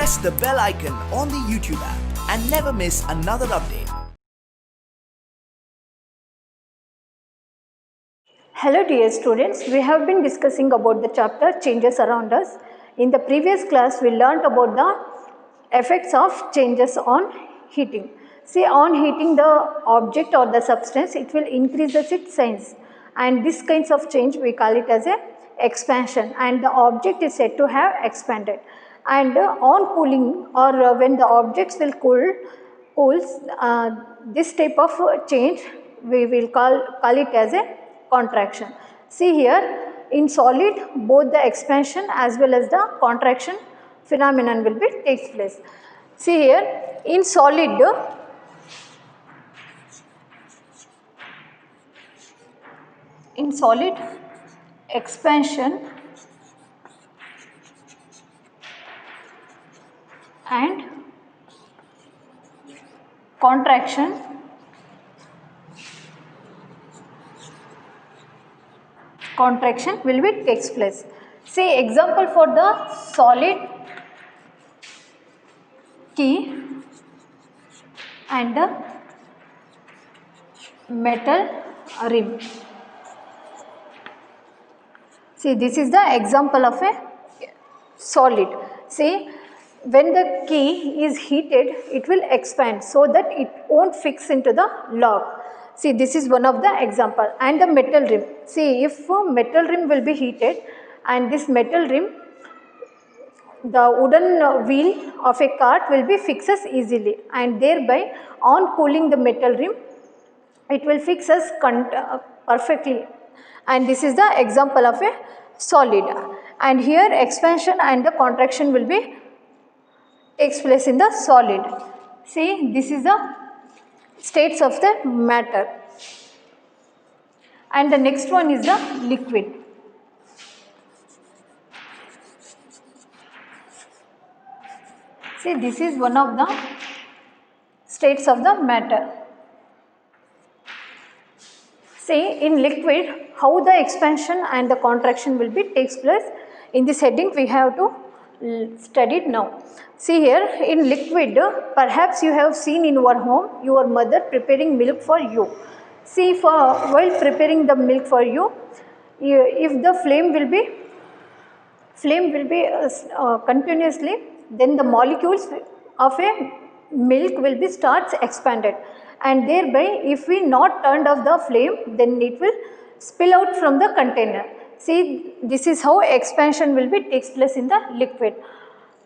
press the bell icon on the YouTube app and never miss another update. Hello dear students, we have been discussing about the chapter changes around us. In the previous class we learnt about the effects of changes on heating. See, on heating the object or the substance, it will increases its size, and this kinds of change we call it as a expansion, and the object is said to have expanded. And on cooling or when the objects will cools, this type of change we will call it as a contraction. See here, in solid both the expansion as well as the contraction phenomenon will be takes place. See here, in solid expansion and contraction will be takes place. See example for the solid key and the metal rim. See, this is the example of a solid. See, when the key is heated, it will expand so that it won't fix into the lock. See, this is one of the example. And the metal rim. See, if metal rim will be heated and this metal rim, the wooden wheel of a cart will be fixes easily, and thereby on cooling the metal rim, it will fix us perfectly. And this is the example of a solid. And here expansion and the contraction will be takes place in the solid. See, this is the states of the matter. And the next one is the liquid. See, this is one of the states of the matter. See, in liquid, how the expansion and the contraction will be takes place. In this heading we have to study it now. See here, in liquid, perhaps you have seen in your home your mother preparing milk for you. See, while preparing the milk for you, if the flame will be continuously, then the molecules of a milk will be starts expanded, and thereby if we not turned off the flame, then it will spill out from the container. See, this is how expansion will be takes place in the liquid.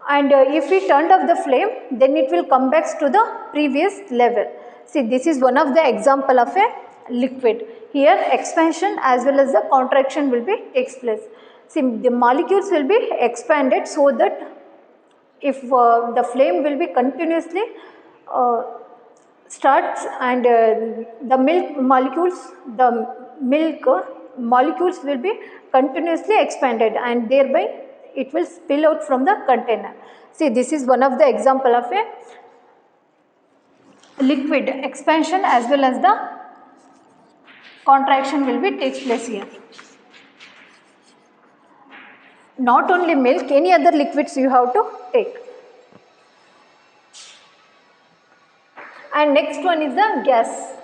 And if we turned off the flame, then it will come back to the previous level. See, this is one of the example of a liquid. Here expansion as well as the contraction will be takes place. See, the molecules will be expanded so that if the flame will be continuously starts, and the milk molecules will be continuously expanded, and thereby it will spill out from the container. See, this is one of the example of a liquid. Expansion as well as the contraction will be takes place here. Not only milk, any other liquids you have to take. And next one is the gas.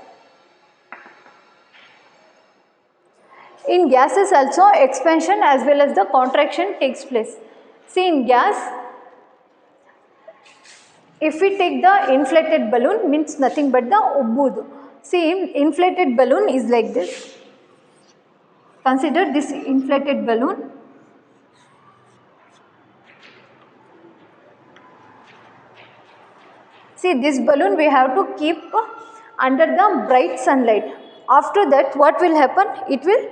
In gases also expansion as well as the contraction takes place. See, in gas, if we take the inflated balloon, means nothing but the ubud. See, inflated balloon is like this. Consider this inflated balloon. See, this balloon we have to keep under the bright sunlight. After that, what will happen? It will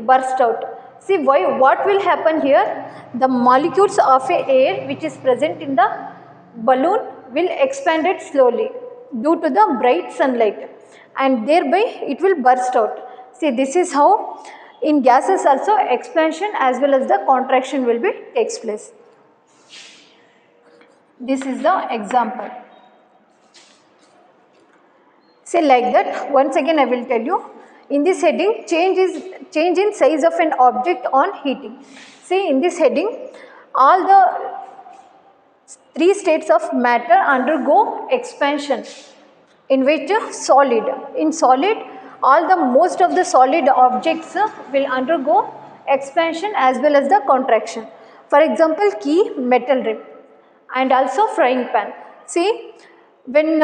burst out. See, what will happen here? The molecules of air which is present in the balloon will expand it slowly due to the bright sunlight, and thereby it will burst out. See, this is how in gases also expansion as well as the contraction will be takes place. This is the example. Say like that, once again I will tell you. In this heading, change in size of an object on heating. See, in this heading, all the three states of matter undergo expansion, in which in solid all the most of the solid objects will undergo expansion as well as the contraction. For example, key, metal rim, and also frying pan. See, when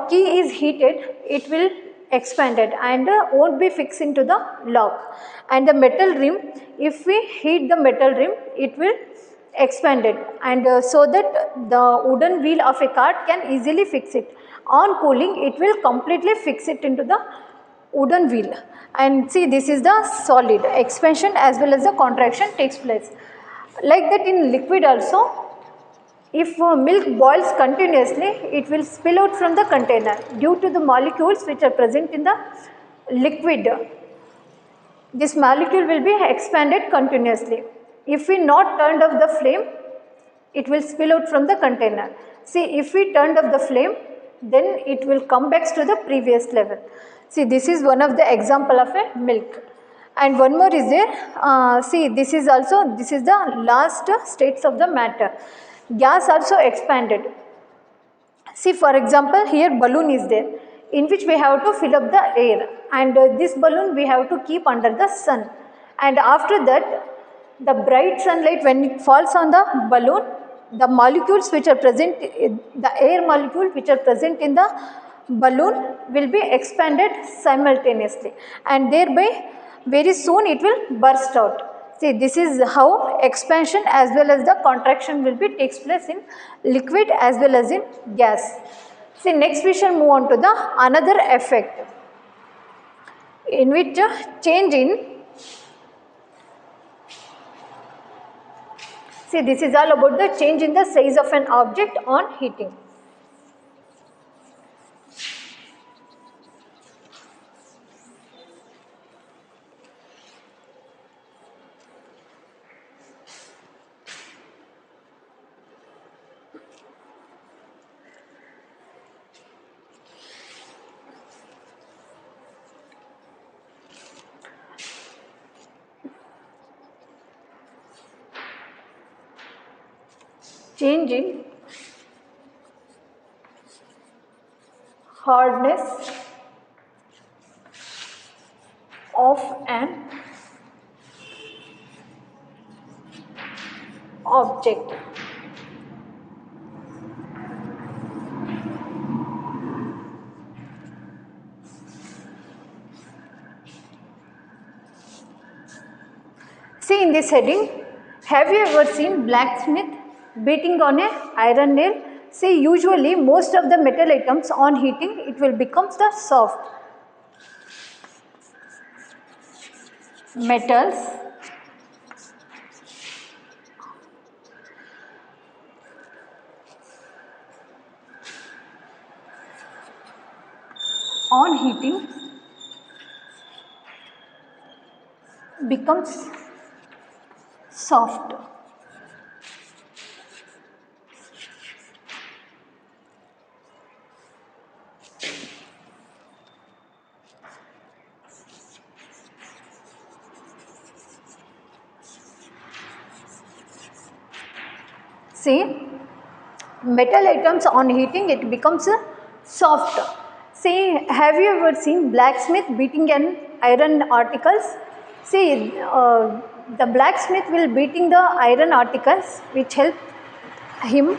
key is heated, it will expanded and won't be fixed into the lock. And the metal rim, if we heat the metal rim, it will expanded, and so that the wooden wheel of a cart can easily fix it. On cooling, it will completely fix it into the wooden wheel. And see, this is the solid expansion as well as the contraction takes place. Like that in liquid also, if milk boils continuously, it will spill out from the container due to the molecules which are present in the liquid. This molecule will be expanded continuously. If we not turned off the flame, it will spill out from the container. See, if we turned off the flame, then it will come back to the previous level. See, this is one of the example of a milk. And one more is there. See, this is the last states of the matter. Gas also expanded. See, for example, here balloon is there, in which we have to fill up the air, and this balloon we have to keep under the sun. And after that, the bright sunlight, when it falls on the balloon, the molecules which are present, the air molecule which are present in the balloon will be expanded simultaneously, and thereby very soon it will burst out. See, this is how expansion as well as the contraction will be takes place in liquid as well as in gas. See, next we shall move on to the another effect, in which change in, see, this is all about the change in the size of an object on heating. Change in hardness of an object. See, in this heading, have you ever seen blacksmith beating on a iron nail? See, usually most of the metal items on heating, it will become the soft. Metals on heating becomes soft. See, metal items on heating, it becomes soft. See, have you ever seen blacksmith beating an iron articles? See, the blacksmith will beating the iron articles which help him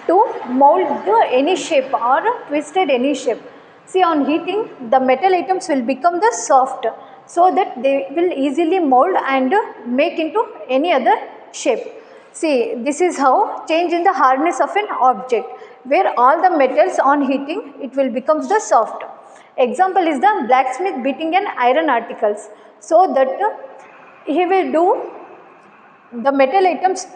to mold any shape or twisted any shape. See, on heating, the metal items will become the soft, so that they will easily mold and make into any other shape. See, this is how change in the hardness of an object, where all the metals on heating, it will become the soft. Example is the blacksmith beating an iron articles, so that he will do the metal items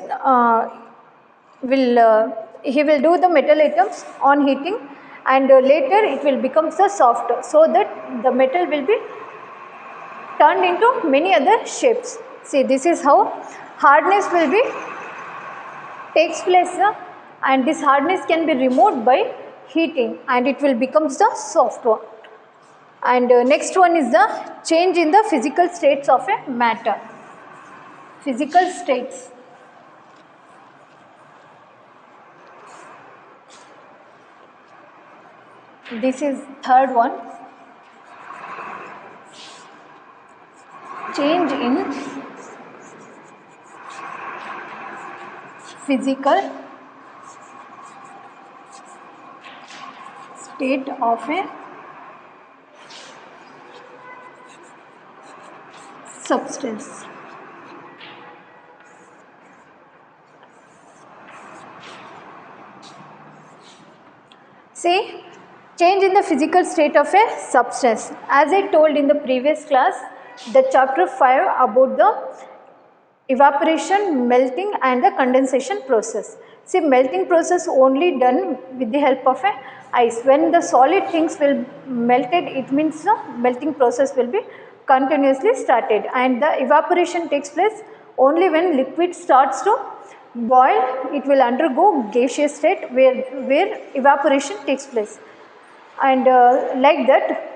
he will do the metal items on heating, and later it will become the soft, so that the metal will be turned into many other shapes. See, this is how hardness will be takes place, and this hardness can be removed by heating, and it will become the soft one. And next one is the change in the physical states of a matter. Physical states. This is third one. Change in physical state of a substance. See, change in the physical state of a substance. As I told in the previous class, the chapter 5 about the evaporation, melting and the condensation process. See, melting process only done with the help of a ice. When the solid things will melted, it means the melting process will be continuously started, and the evaporation takes place only when liquid starts to boil. It will undergo gaseous state where evaporation takes place, and like that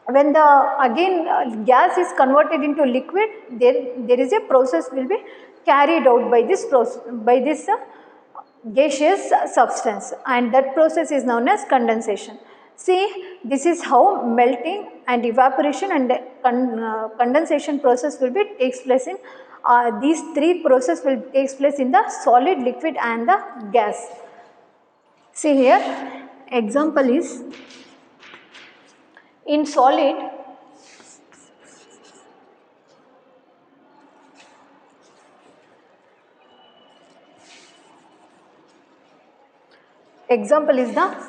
when the again gas is converted into liquid, there is a process will be carried out by this process, by this gaseous substance, and that process is known as condensation. See, this is how melting and evaporation and condensation process will be takes place in these three process will takes place in the solid, liquid and the gas. See here, example is in solid. Example is the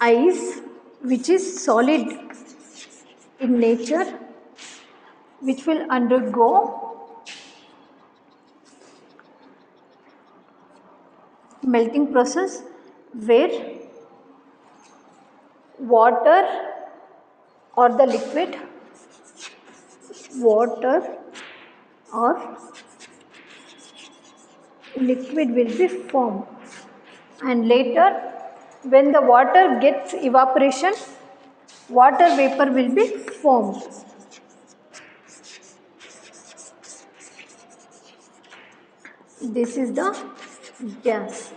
ice, which is solid in nature, which will undergo melting process where water or the liquid, water or liquid will be formed, and later when the water gets evaporation, water vapor will be formed. This is the gas.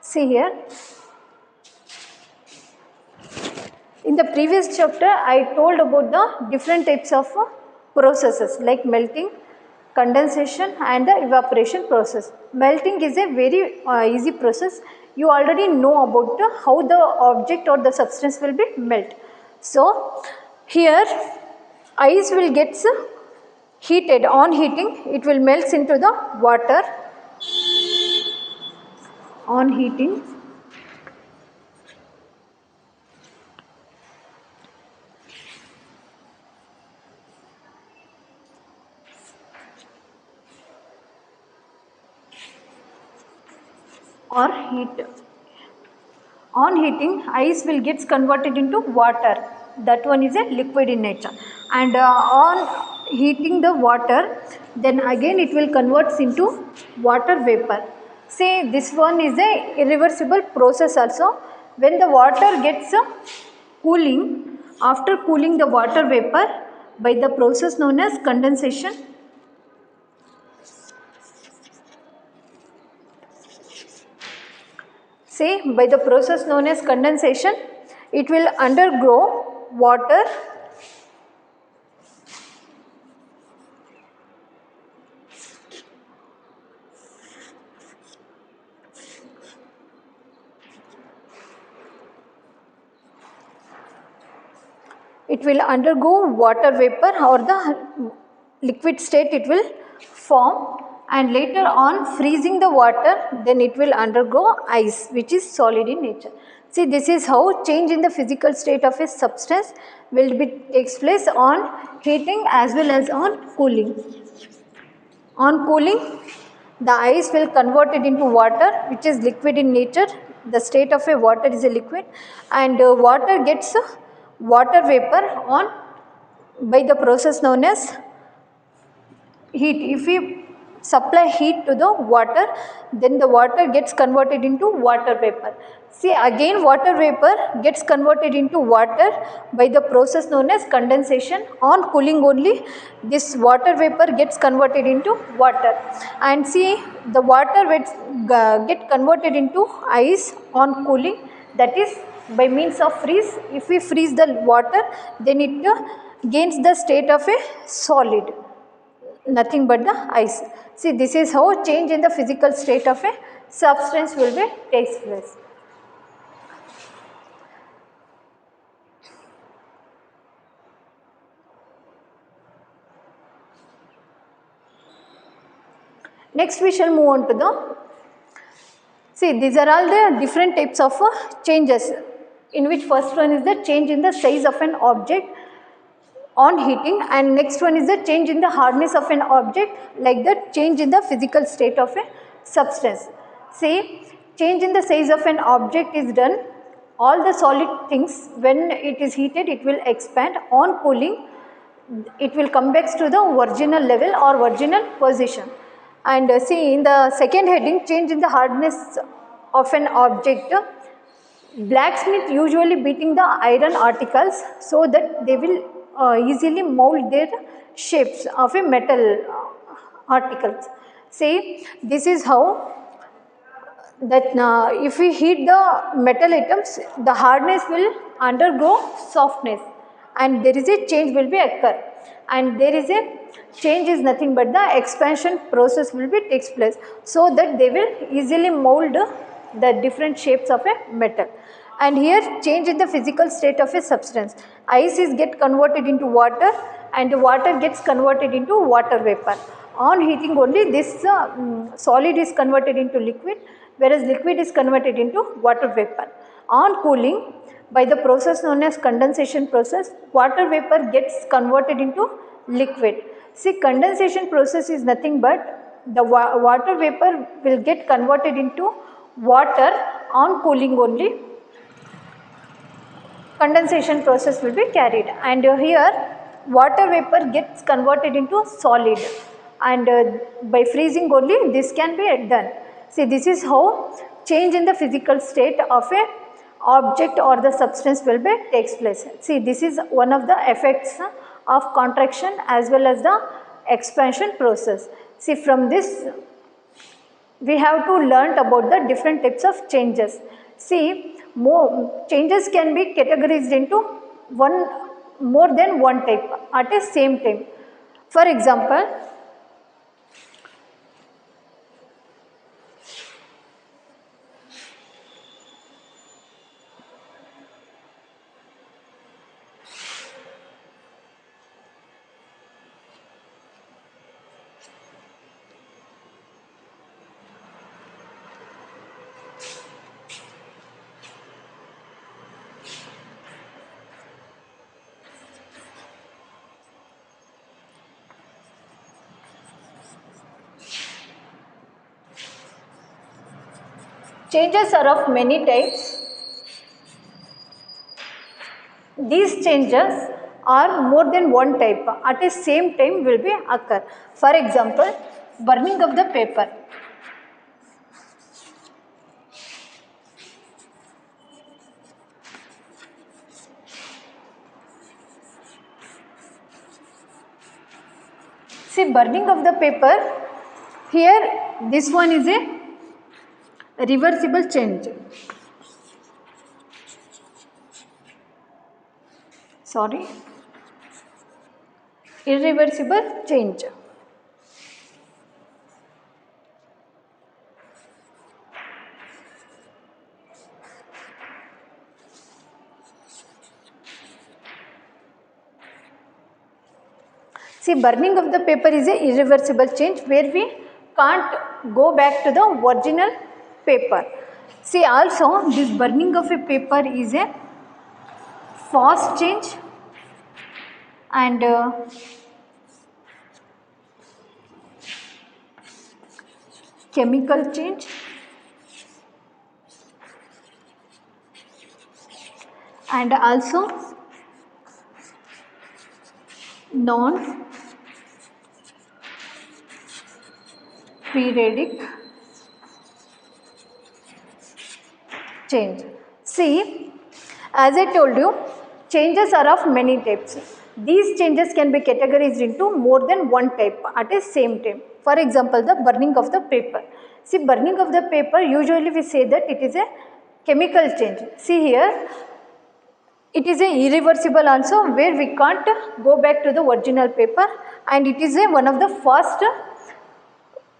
See here, in the previous chapter I told about the different types of processes like melting, condensation and the evaporation process. Melting is a very easy process. You already know about how the object or the substance will be melt. So here ice will get heated. On heating, it will melt into the water. On heating, or heat. On heating, ice will gets converted into water. That one is a liquid in nature. And on heating the water, then again it will converts into water vapor. See, this one is a irreversible process also. When the water gets cooling, after cooling the water vapor by the process known as condensation, see, by the process known as condensation, it will undergo water it will undergo water vapor or the liquid state it will form, and later on freezing the water, then it will undergo ice, which is solid in nature. See, this is how change in the physical state of a substance will be takes place on heating as well as on cooling. On cooling, the ice will convert it into water, which is liquid in nature. The state of a water is a liquid, and water gets water vapor on by the process known as heat. If we supply heat to the water, then the water gets converted into water vapor. See, again water vapor gets converted into water by the process known as condensation. On cooling only, this water vapor gets converted into water, and see, the water get converted into ice on cooling, that is by means of freeze. If we freeze the water, then it gains the state of a solid, nothing but the ice. See, this is how change in the physical state of a substance will be takes place. Next we shall move on to the, see, these are all the different types of changes, in which first one is the change in the size of an object on heating, and next one is the change in the hardness of an object, like that change in the physical state of a substance. See, change in the size of an object is done, all the solid things when it is heated it will expand, on cooling it will come back to the original level or original position. And see, in the second heading, change in the hardness of an object, blacksmith usually beating the iron articles so that they will easily mold their shapes of a metal articles. See, this is how that if we heat the metal items, the hardness will undergo softness and there is a change will be occur, and there is a change is nothing but the expansion process will be takes place, so that they will easily mold the different shapes of a metal. And here change in the physical state of a substance, ice is get converted into water and water gets converted into water vapor. On heating only this solid is converted into liquid, whereas liquid is converted into water vapor. On cooling, by the process known as condensation process, water vapor gets converted into liquid. See, condensation process is nothing but the water vapor will get converted into water on cooling only. Condensation process will be carried, and here water vapor gets converted into solid, and by freezing only this can be done. See, this is how change in the physical state of a object or the substance will be takes place. See, this is one of the effects of contraction as well as the expansion process. See, from this we have to learn about the different types of changes. See, more changes can be categorized into more than one type at a same time. For example, changes are of many types. These changes are more than one type at a same time will be occur. For example, burning of the paper. See, burning of the paper, here this one is a reversible change. Sorry, irreversible change. See, burning of the paper is a irreversible change where we can't go back to the original paper. See, also this burning of a paper is a fast change and chemical change and also non-periodic change. See, as I told you, changes are of many types. These changes can be categorized into more than one type at a same time. For example, the burning of the paper. See, burning of the paper, usually we say that it is a chemical change. See here, It is a irreversible also, where we can't go back to the original paper, and it is a one of the fast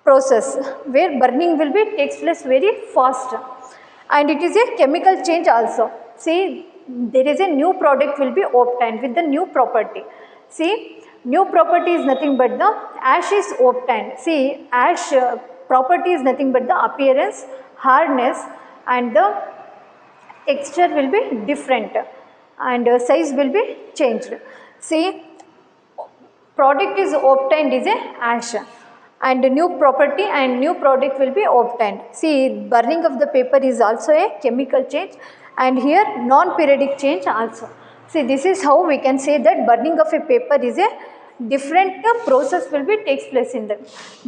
process where burning will be takes place very fast, and it is a chemical change also. See, there is a new product will be obtained with the new property. See, new property is nothing but the ash is obtained. See, ash property is nothing but the appearance, hardness, and the texture will be different, and size will be changed. See, product is obtained is a ash, and new property and new product will be obtained. See, burning of the paper is also a chemical change, and here non-periodic change also. See, this is how we can say that burning of a paper is a different process will be takes place in them.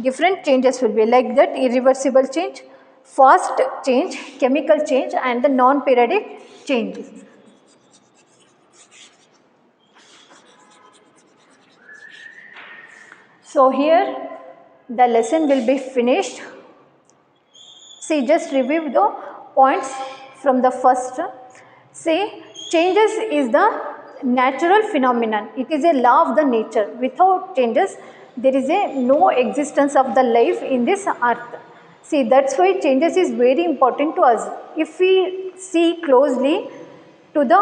Different changes will be like that: irreversible change, fast change, chemical change, and the non-periodic changes. So here the lesson will be finished. See, just review the points from the first. See, changes is the natural phenomenon. It is a law of the nature. Without changes, there is a no existence of the life in this earth. See, that's why changes is very important to us. If we see closely to the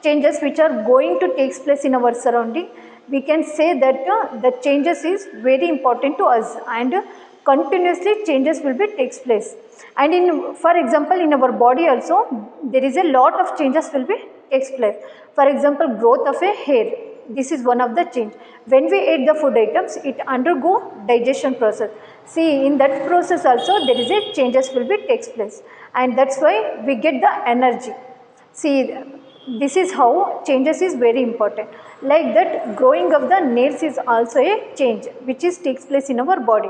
changes which are going to take place in our surrounding, we can say that the changes is very important to us, and continuously changes will be takes place. And in, for example, in our body also there is a lot of changes will be takes place. For example, growth of a hair, this is one of the change. When we eat the food items, it undergo digestion process. See, in that process also there is a changes will be takes place, and that's why we get the energy. See, this is how changes is very important. Like that, growing of the nails is also a change which is takes place in our body.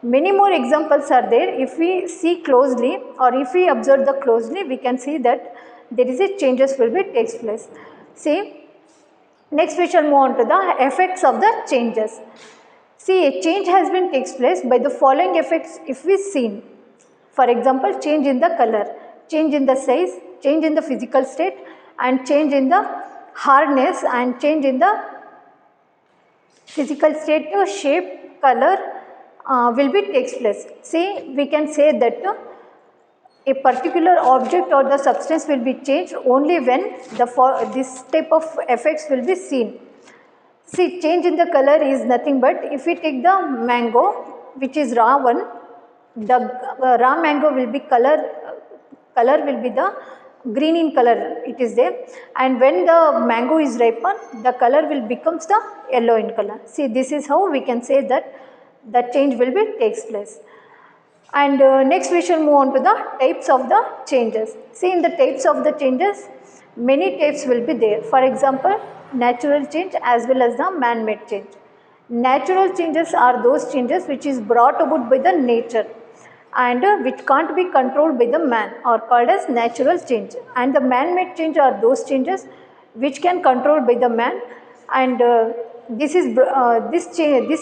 Many more examples are there. If we see closely, or if we observe the closely, we can see that there is a changes will be takes place. See, next we shall move on to the effects of the changes. See, a change has been takes place by the following effects if we see. For example, change in the color, change in the size, change in the physical state, and change in the hardness, and change in the physical state, shape, color will be takes place. See, we can say that a particular object or the substance will be changed only when this type of effects will be seen. See, change in the color is nothing but, if we take the mango which is raw one, the raw mango will be color will be the green in color, it is there, and when the mango is ripened, the color will becomes the yellow in color. See, this is how we can say that the change will be takes place. And next we shall move on to the types of the changes. See, in the types of the changes, many types will be there. For example, natural change as well as the man-made change. Natural changes are those changes which is brought about by the nature, and which can't be controlled by the man, are called as natural change. And the man-made change are those changes which can control by the man, and this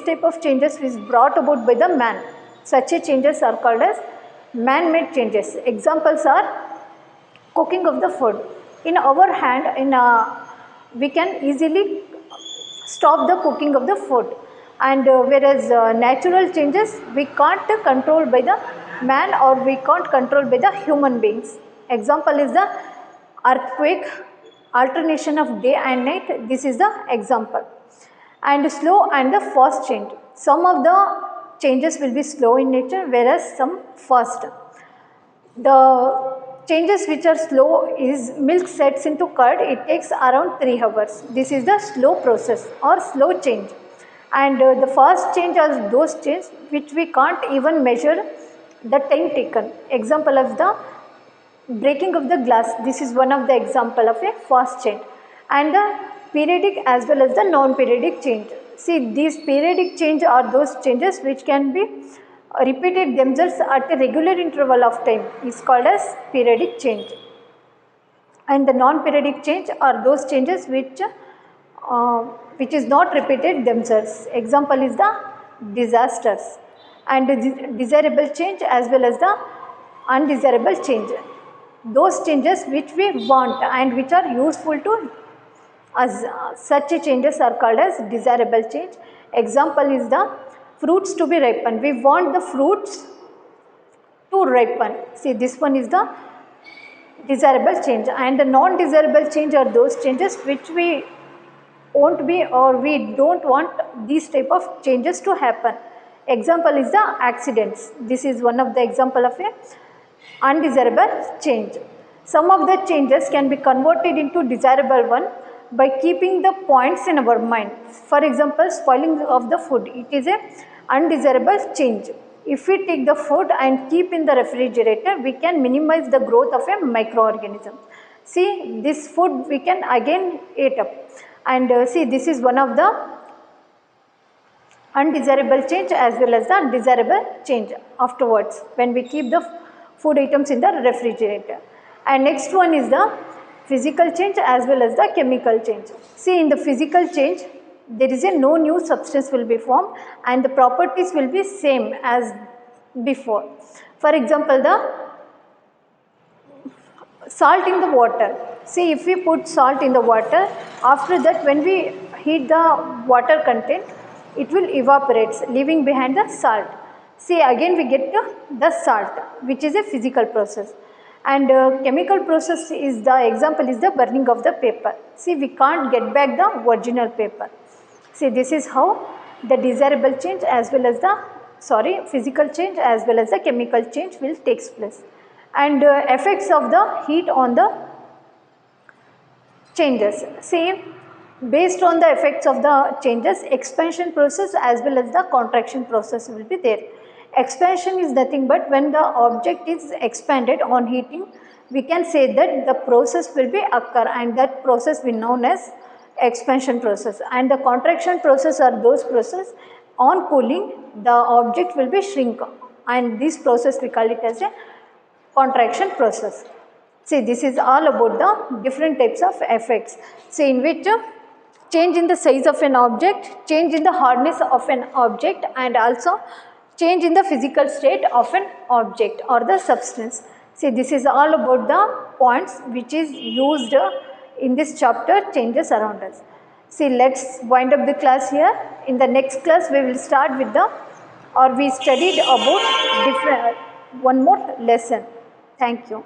type of changes is brought about by the man. Such a changes are called as man-made changes. Examples are cooking of the food. In our hand, we can easily stop the cooking of the food, and whereas natural changes we can't control by the man, or we can't control by the human beings. Example is the earthquake, alternation of day and night, this is the example. And slow and the fast change. Some of the changes will be slow in nature, whereas some fast. The changes which are slow is milk sets into curd, it takes around 3 hours. This is the slow process or slow change. And the fast change are those changes which we can't even measure the time taken. Example of the breaking of the glass, this is one of the example of a fast change. And the periodic as well as the non-periodic change. See, these periodic change are those changes which can be repeated themselves at a regular interval of time, is called as periodic change. And the non-periodic change are those changes which is not repeated themselves. Example is the disasters, and the desirable change as well as the undesirable change. those changes which we want and which are useful to us. Such changes are called as desirable change. Example is the fruits to be ripened. We want the fruits to ripen. See, this one is the desirable change, and the non-desirable change are those changes which we won't be or we don't want these type of changes to happen. Example is the accidents. This is one of the example of a undesirable change. Some of the changes can be converted into desirable one by keeping the points in our mind. For example, spoiling of the food, it is a undesirable change. If we take the food and keep in the refrigerator, we can minimize the growth of a microorganism. See, this food we can again eat up. And see, this is one of the undesirable change as well as the desirable change afterwards when we keep the food items in the refrigerator. And next one is the physical change as well as the chemical change. See, in the physical change, there is a no new substance will be formed and the properties will be same as before. For example, the salt in the water. See, if we put salt in the water, after that when we heat the water content, it will evaporate, leaving behind the salt. See, again we get the salt, which is a physical process. And chemical process is the example is the burning of the paper. See, we can't get back the original paper. See, this is how the desirable change as well as the physical change as well as the chemical change will takes place. And effects of the heat on the changes. See, based on the effects of the changes, expansion process as well as the contraction process will be there. Expansion is nothing but when the object is expanded on heating, we can say that the process will be occur, and that process we known as expansion process. And the contraction process are those process on cooling the object will be shrink, and this process we call it as a contraction process. See, this is all about the different types of effects. See, in which change in the size of an object, change in the hardness of an object, and also change in the physical state of an object or the substance. See, this is all about the points which is used in this chapter, changes around us. See, let's wind up the class here. In the next class, we will start with we studied about one more lesson. Thank you.